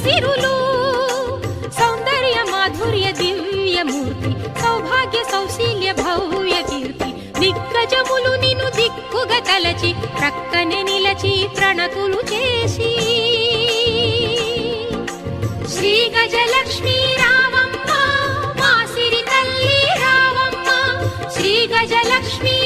సిరులు సౌందర్య మాధుర్య దివ్యమూర్తి సౌభాగ్య సౌశీల్య భవ్య కీర్తి దిగ్గజములు నిన్ను దిక్కుగా తలచి ప్రక్కనే నిలచి ప్రణతులు చేసి శ్రీ గజలక్ష్మీ రావమ్మ మా సిరి తల్లి రావమ్మ శ్రీ గజలక్ష్మీ